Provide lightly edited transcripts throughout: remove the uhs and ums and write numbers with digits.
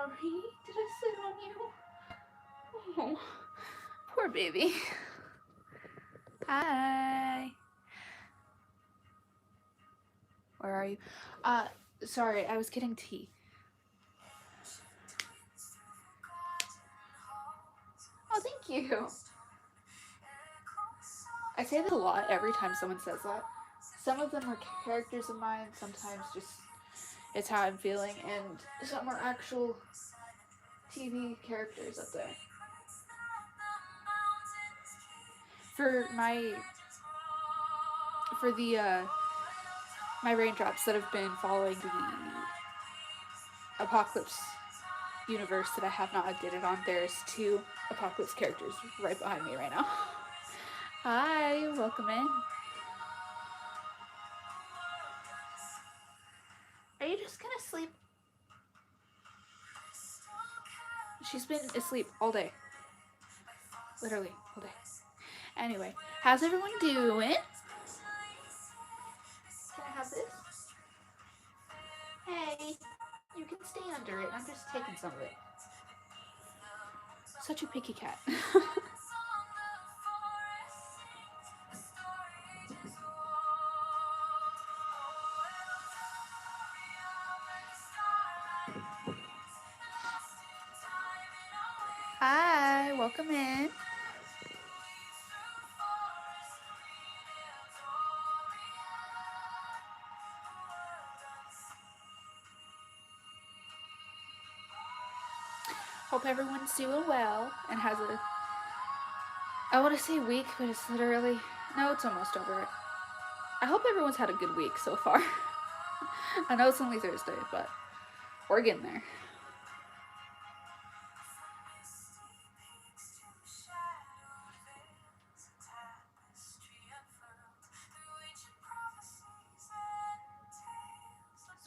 sorry. Did I sit on you? Oh, poor baby. Hi. Where are you? Sorry, I was getting tea. Oh, thank you. I say that a lot every time someone says that. Some of them are characters of mine, sometimes just it's how I'm feeling, and some are actual TV characters up there. For the my raindrops that have been following the Apocalypse universe that I have not updated on, there's 2 Apocalypse characters right behind me right now. Hi, welcome in. Are you just gonna sleep? She's been asleep all day. Literally, all day. Anyway, how's everyone doing? Can I have this? Hey, you can stay under it. I'm just taking some of it. Such a picky cat. Hi, welcome in. Hope everyone's doing well and has a, I want to say week, but it's literally, no, it's almost over it. I hope everyone's had a good week so far. I know it's only Thursday, but we're getting there.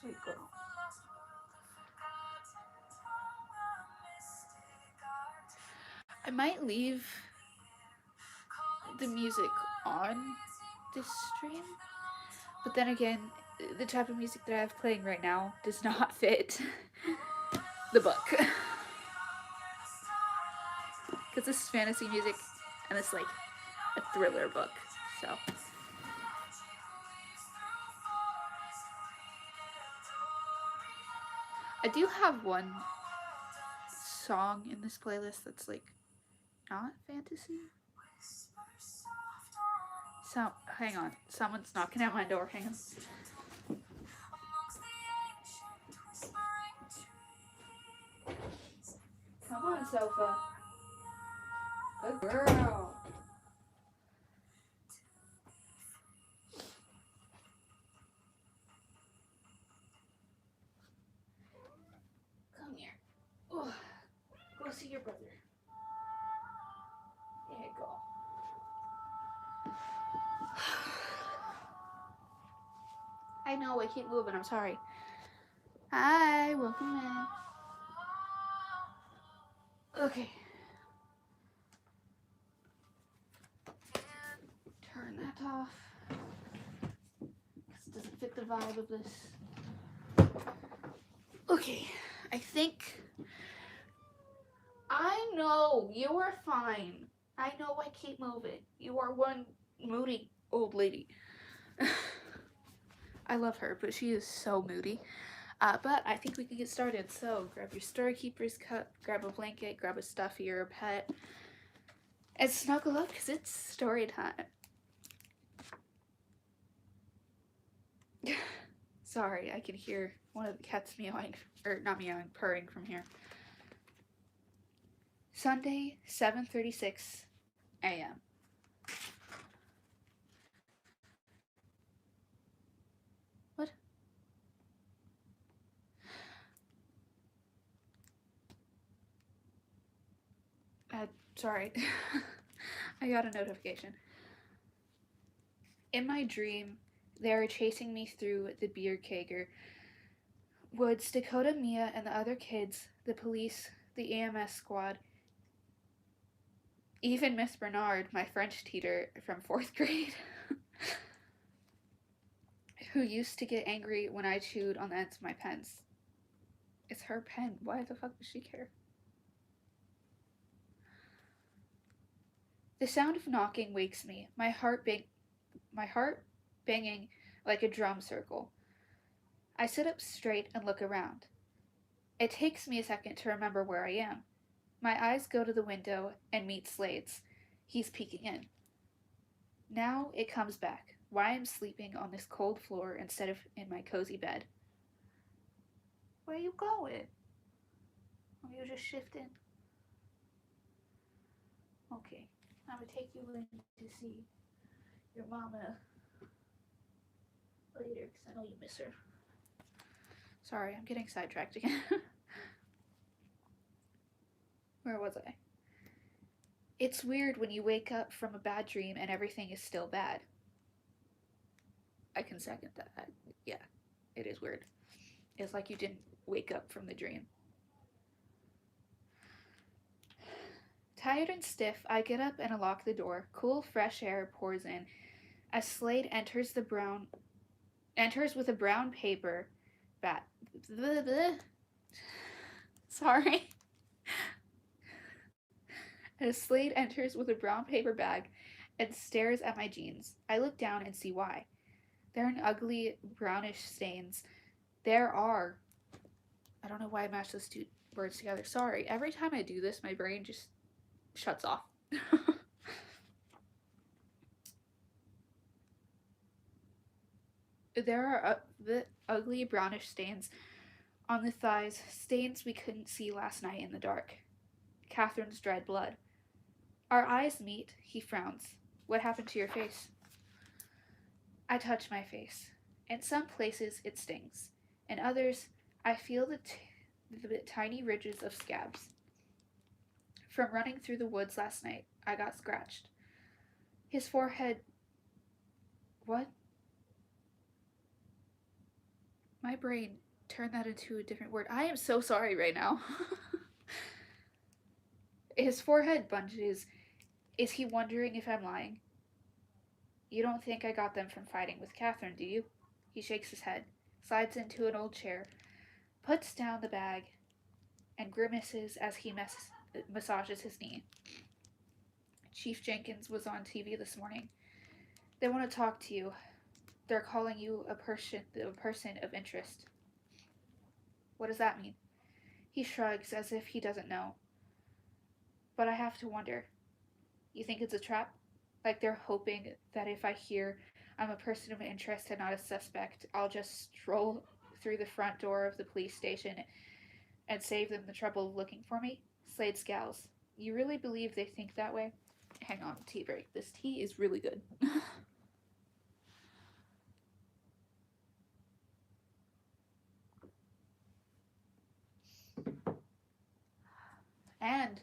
Sweet girl. I might leave the music on this stream, but then again, the type of music that I have playing right now does not fit the book. Because this is fantasy music, and it's like a thriller book, so. I do have one song in this playlist that's like not fantasy. So, hang on. Someone's knocking at my door. Hang on. Come on, Sofa. Good girl. Come here. Oh, go see your brother. There you go. I know, I keep moving. I'm sorry. Hi, welcome in. Okay. Turn that off. This doesn't fit the vibe of this. Okay, I think... I know, you are fine. I know I keep moving. You are one moody old lady. I love her, but she is so moody. But I think we can get started. So grab your Story Keeper's cup, grab a blanket, grab a stuffy or a pet, and snuggle up because it's story time. Sorry, I can hear one of the cats meowing, or not meowing, purring from here. Sunday, 7:36 a.m. What? Sorry. I got a notification. In my dream, they are chasing me through the beer kegger woods. Dakota, Mia, and the other kids, the police, the EMS squad, even Miss Bernard, my French teacher from 4th grade, who used to get angry when I chewed on the ends of my pens. It's her pen. Why the fuck does she care? The sound of knocking wakes me, my heart banging like a drum circle. I sit up straight and look around. It takes me a second to remember where I am. My eyes go to the window and meet Slade's. He's peeking in. Now it comes back. Why I'm sleeping on this cold floor instead of in my cozy bed. Where you going? Are you just shifting? Okay, I'm gonna take you in to see your mama later because I know you miss her. Sorry, I'm getting sidetracked again. Where was I? It's weird when you wake up from a bad dream and everything is still bad. I can second that. Yeah, it is weird. It's like you didn't wake up from the dream. Tired and stiff, I get up and unlock the door. Cool, fresh air pours in as Slade enters with a brown paper bat. Sorry. As Slade enters with a brown paper bag and stares at my jeans. I look down and see why. They're in ugly brownish stains. There are. I don't know why I matched those two words together. Sorry. Every time I do this, my brain just shuts off. There are the ugly brownish stains on the thighs, stains we couldn't see last night in the dark. Catherine's dried blood. Our eyes meet. He frowns. What happened to your face? I touch my face. In some places, it stings. In others, I feel the tiny ridges of scabs. From running through the woods last night, I got scratched. His forehead. What? My brain turned that into a different word. I am so sorry right now. His forehead bunches. Is he wondering if I'm lying? You don't think I got them from fighting with Catherine, do you? He shakes his head, slides into an old chair, puts down the bag, and grimaces as he massages his knee. Chief Jenkins was on TV this morning. They want to talk to you. They're calling you a person of interest. What does that mean? He shrugs as if he doesn't know. But I have to wonder. You think it's a trap? Like they're hoping that if I hear I'm a person of interest and not a suspect, I'll just stroll through the front door of the police station and save them the trouble of looking for me? Slade scowls. You really believe they think that way? Hang on, tea break. This tea is really good. And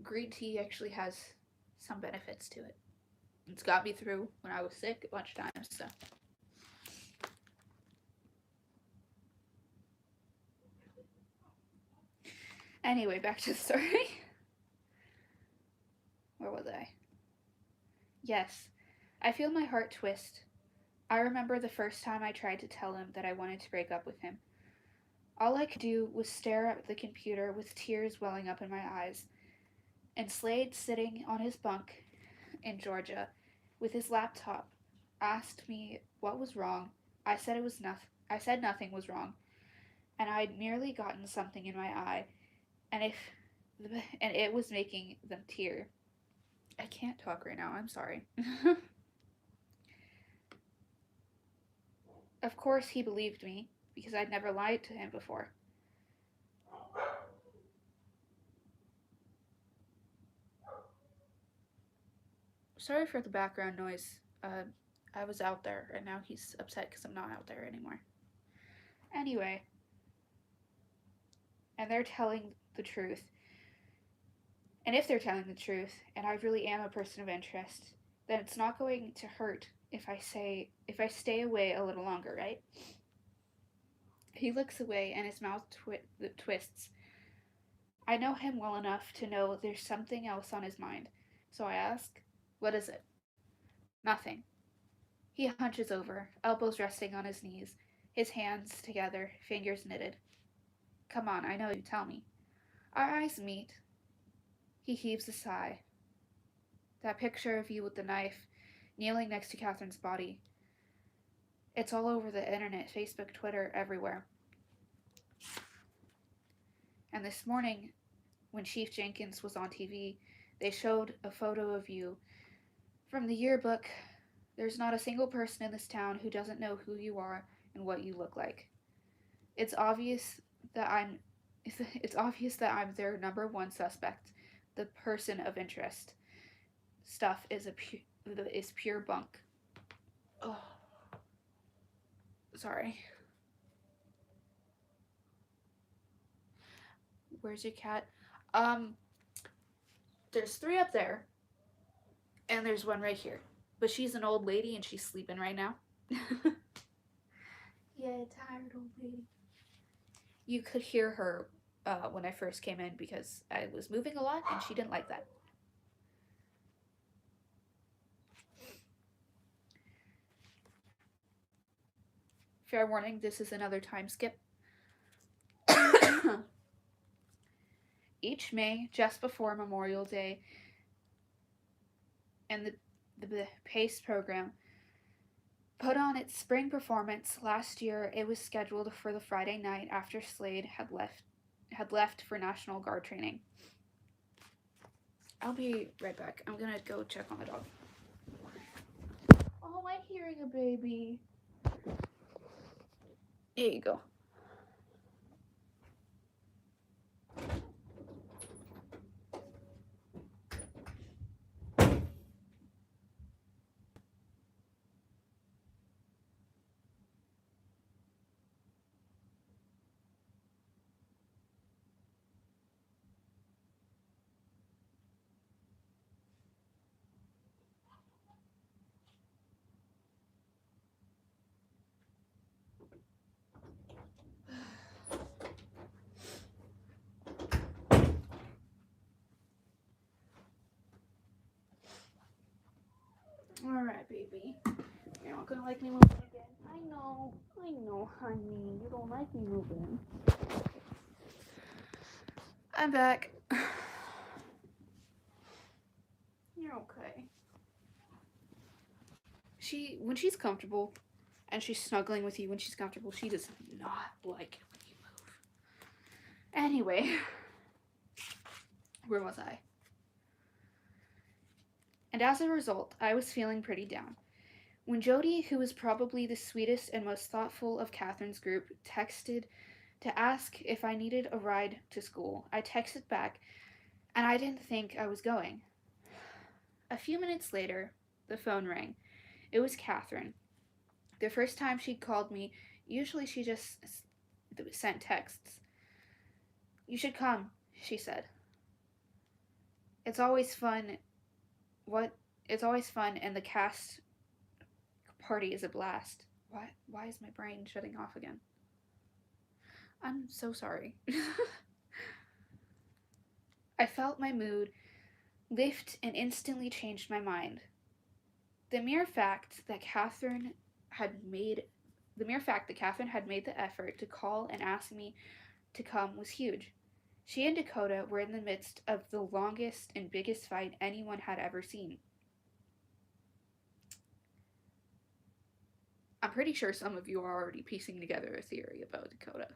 green tea actually has some benefits to it. It's got me through when I was sick a bunch of times, so. Anyway, back to the story. Where was I? Yes, I feel my heart twist. I remember the first time I tried to tell him that I wanted to break up with him. All I could do was stare at the computer with tears welling up in my eyes, and Slade, sitting on his bunk in Georgia with his laptop, asked me what was wrong. I said it was nothing. I said nothing was wrong, and I'd merely gotten something in my eye, and it was making them tear. I can't talk right now. I'm sorry. Of course, he believed me because I'd never lied to him before. Sorry for the background noise. I was out there, and now he's upset because I'm not out there anymore. Anyway, and they're telling the truth. And if they're telling the truth, and I really am a person of interest, then it's not going to hurt if I stay away a little longer, right? He looks away, and his mouth twists. I know him well enough to know there's something else on his mind. So I ask, what is it? Nothing. He hunches over, elbows resting on his knees, his hands together, fingers knitted. Come on, I know you, tell me. Our eyes meet. He heaves a sigh. That picture of you with the knife, kneeling next to Catherine's body. It's all over the internet, Facebook, Twitter, everywhere. And this morning, when Chief Jenkins was on TV, they showed a photo of you from the yearbook. There's not a single person in this town who doesn't know who you are and what you look like. It's obvious that I'm it's obvious that I'm their number one suspect, the person of interest. Stuff is pure bunk. Oh, sorry. Where's your cat? Um, there's three up there, and there's one right here. But she's an old lady and she's sleeping right now. Yeah, tired old lady. You could hear her when I first came in because I was moving a lot and she didn't like that. Fair warning, this is another time skip. Each May, just before Memorial Day, and the PACE program put on its spring performance. Last year, it was scheduled for the Friday night after Slade had left for National Guard training. I'll be right back. I'm gonna go check on the dog. Oh, I'm hearing a baby. Here you go. Alright, baby. You're not gonna like me moving again. I know, honey. You don't like me moving. I'm back. You're okay. When she's comfortable, and she's snuggling with you when she's comfortable, she does not like it when you move. Anyway, where was I? And as a result, I was feeling pretty down. When Jody, who was probably the sweetest and most thoughtful of Catherine's group, texted to ask if I needed a ride to school, I texted back, and I didn't think I was going. A few minutes later, the phone rang. It was Catherine. The first time she'd called me, usually she just sent texts. You should come, she said. It's always fun. It's always fun, and the cast party is a blast. Why is my brain shutting off again? I'm so sorry. I felt my mood lift and instantly changed my mind. The mere fact that Catherine had made the effort to call and ask me to come was huge. She and Dakota were in the midst of the longest and biggest fight anyone had ever seen. I'm pretty sure some of you are already piecing together a theory about Dakota.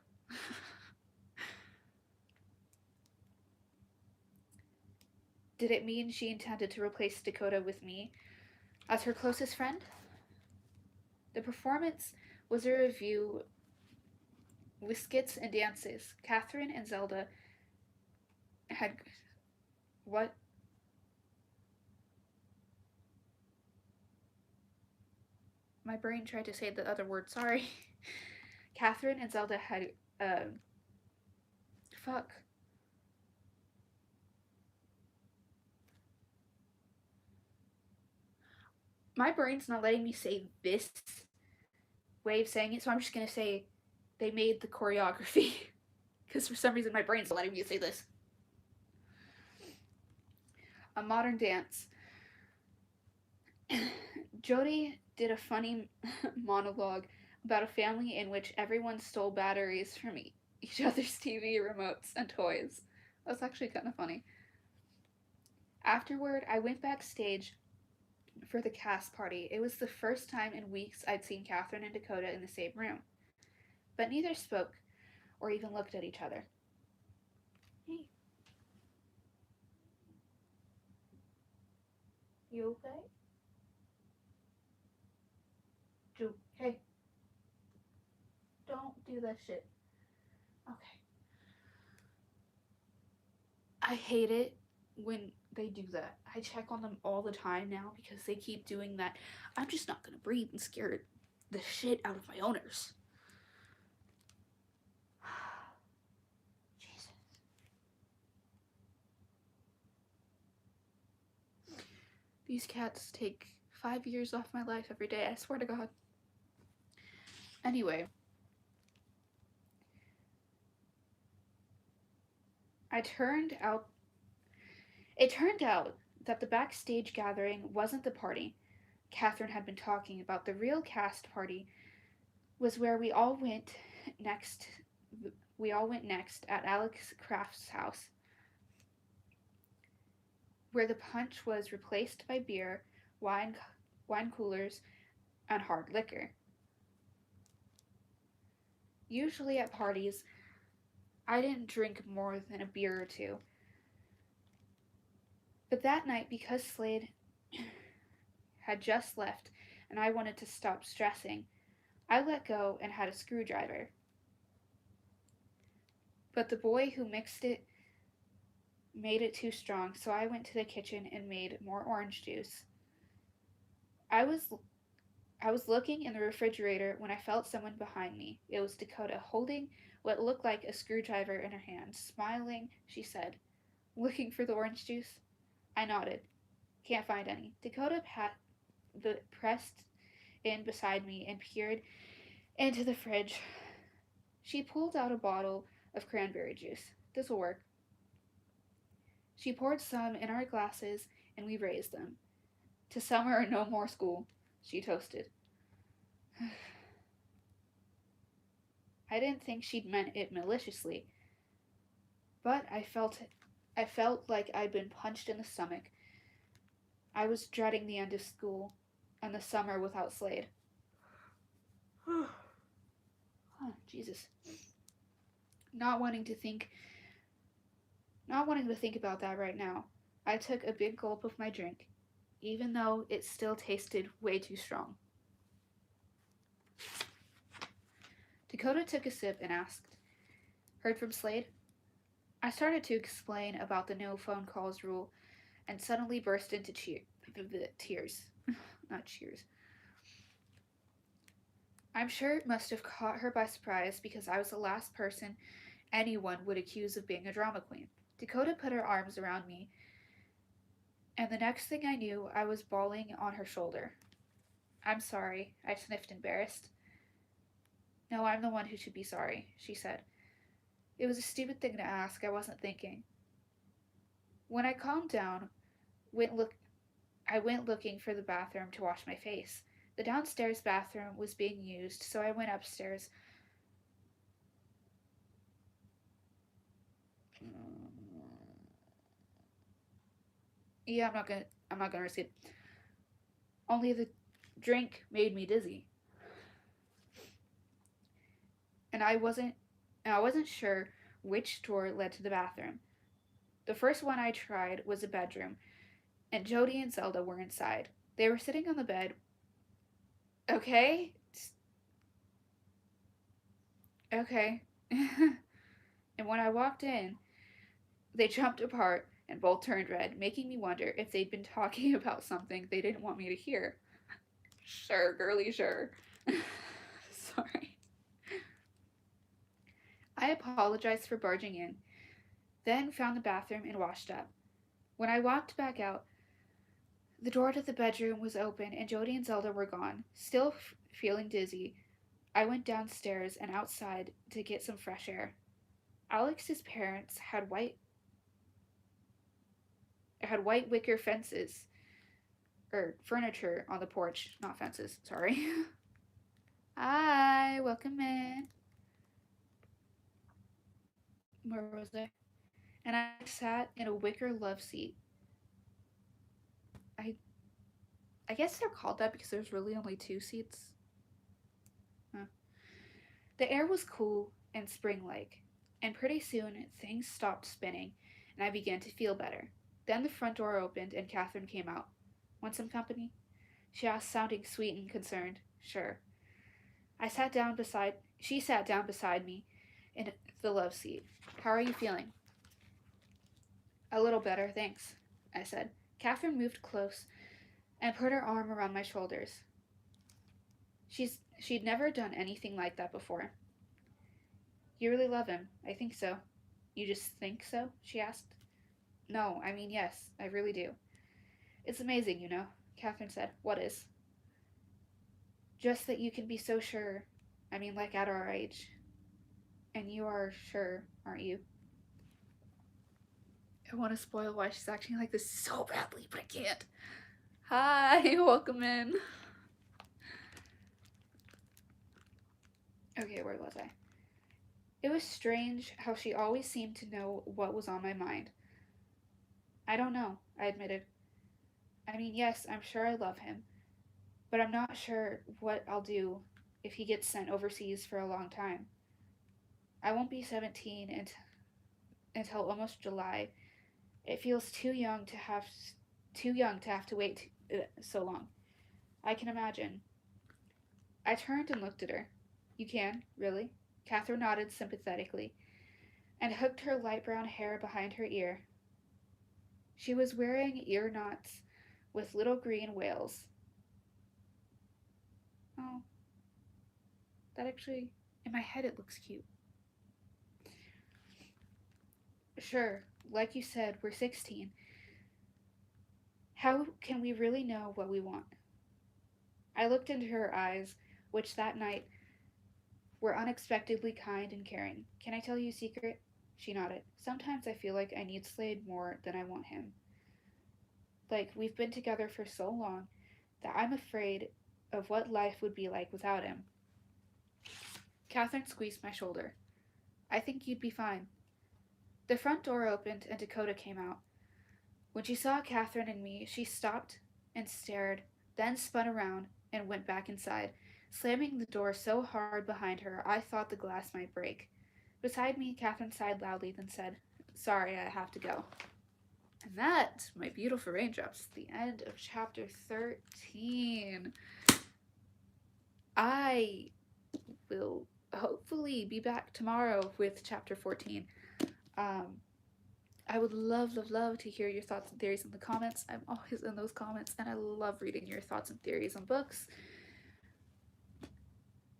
Did it mean she intended to replace Dakota with me as her closest friend? The performance was a review with skits and dances. Catherine and Zelda had... What? My brain tried to say the other word, sorry. Catherine and Zelda had... Fuck. My brain's not letting me say this way of saying it, so I'm just gonna say they made the choreography. Because for some reason my brain's not letting me say this. A modern dance. Jody did a funny monologue about a family in which everyone stole batteries from each other's TV remotes and toys. That's actually kind of funny. Afterward, I went backstage for the cast party. It was the first time in weeks I'd seen Catherine and Dakota in the same room, but neither spoke or even looked at each other. Hey, you okay? Hey, don't do that shit. Okay. I hate it when they do that. I check on them all the time now because they keep doing that. I'm just not gonna breathe and scare the shit out of my owners. Jesus. These cats take 5 years off my life every day, I swear to God. Anyway, I turned out it turned out that the backstage gathering wasn't the party Catherine had been talking about. The real cast party was where next we all went next at Alex Kraft's house, where the punch was replaced by beer, wine, wine coolers, and hard liquor. Usually at parties, I didn't drink more than a beer or two. But that night, because Slade had just left and I wanted to stop stressing, I let go and had a screwdriver. But the boy who mixed it made it too strong, so I went to the kitchen and made more orange juice. I was I was looking in the refrigerator when I felt someone behind me. It was Dakota, holding what looked like a screwdriver in her hand. Smiling, she said, "Looking for the orange juice?" I nodded. "Can't find any." Dakota pressed in beside me and peered into the fridge. She pulled out a bottle of cranberry juice. "This'll work." She poured some in our glasses and we raised them. "To summer or no more school," she toasted. I didn't think she'd meant it maliciously, but I felt like I'd been punched in the stomach. I was dreading the end of school and the summer without Slade. Oh, Jesus. Not wanting to think about that right now. I took a big gulp of my drink, even though it still tasted way too strong. Dakota took a sip and asked, "Heard from Slade?" I started to explain about the no phone calls rule and suddenly burst into tears. Not cheers. I'm sure it must have caught her by surprise because I was the last person anyone would accuse of being a drama queen. Dakota put her arms around me, and the next thing I knew, I was bawling on her shoulder. "I'm sorry," I sniffed, embarrassed. "No, I'm the one who should be sorry," she said. "It was a stupid thing to ask. I wasn't thinking." When I calmed down, I went looking for the bathroom to wash my face. The downstairs bathroom was being used, so I went upstairs. Yeah, I'm not gonna risk it. Only the drink made me dizzy. And I wasn't sure which door led to the bathroom. The first one I tried was a bedroom, and Jody and Zelda were inside. They were sitting on the bed. Okay? Okay. And when I walked in, they jumped apart and both turned red, making me wonder if they'd been talking about something they didn't want me to hear. Sure, girly, sure. Sorry. I apologized for barging in, then found the bathroom and washed up. When I walked back out, the door to the bedroom was open and Jody and Zelda were gone. Still feeling dizzy, I went downstairs and outside to get some fresh air. Alex's parents had white wicker fences or furniture on the porch, not fences, sorry. Hi, welcome in. Where was I? And I sat in a wicker love seat. I I guess they're called that because there's really only two seats. Huh. The air was cool and spring-like, and pretty soon things stopped spinning, and I began to feel better. Then the front door opened and Catherine came out. Want some company? She asked, sounding sweet and concerned. Sure. She sat down beside me in the love seat. How are you feeling? A little better, thanks, I said. Catherine moved close and put her arm around my shoulders. She'd never done anything like that before. You really love him. I think so. You just think so? She asked. No, I mean, yes, I really do. It's amazing, Catherine said. What is? Just that you can be so sure. I mean, like at our age. And you are sure, aren't you? I want to spoil why she's acting like this so badly, but I can't. Hi, welcome in. Okay, where was I? It was strange how she always seemed to know what was on my mind. I don't know, I admitted. I mean, yes, I'm sure I love him, but I'm not sure what I'll do if he gets sent overseas for a long time. I won't be 17 until almost July. It feels too young to have to wait so long. I can imagine. I turned and looked at her. You can, really? Catherine nodded sympathetically and hooked her light brown hair behind her ear. She was wearing ear knots with little green whales. Oh, that actually, in my head, it looks cute. Sure, like you said, we're 16. How can we really know what we want? I looked into her eyes, which that night were unexpectedly kind and caring. Can I tell you a secret? She nodded. Sometimes I feel like I need Slade more than I want him. Like, we've been together for so long that I'm afraid of what life would be like without him. Catherine squeezed my shoulder. I think you'd be fine. The front door opened and Dakota came out. When she saw Catherine and me, she stopped and stared, then spun around and went back inside, slamming the door so hard behind her I thought the glass might break. Beside me, Catherine sighed loudly, then said, Sorry, I have to go. And that, my beautiful raindrops, the end of chapter 13. I will hopefully be back tomorrow with chapter 14. I would love, love, love to hear your thoughts and theories in the comments. I'm always in those comments, and I love reading your thoughts and theories on books.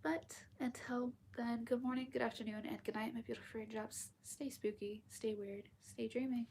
But until then, good morning, good afternoon, and good night, my beautiful raindrops. Stay spooky, stay weird, stay dreaming.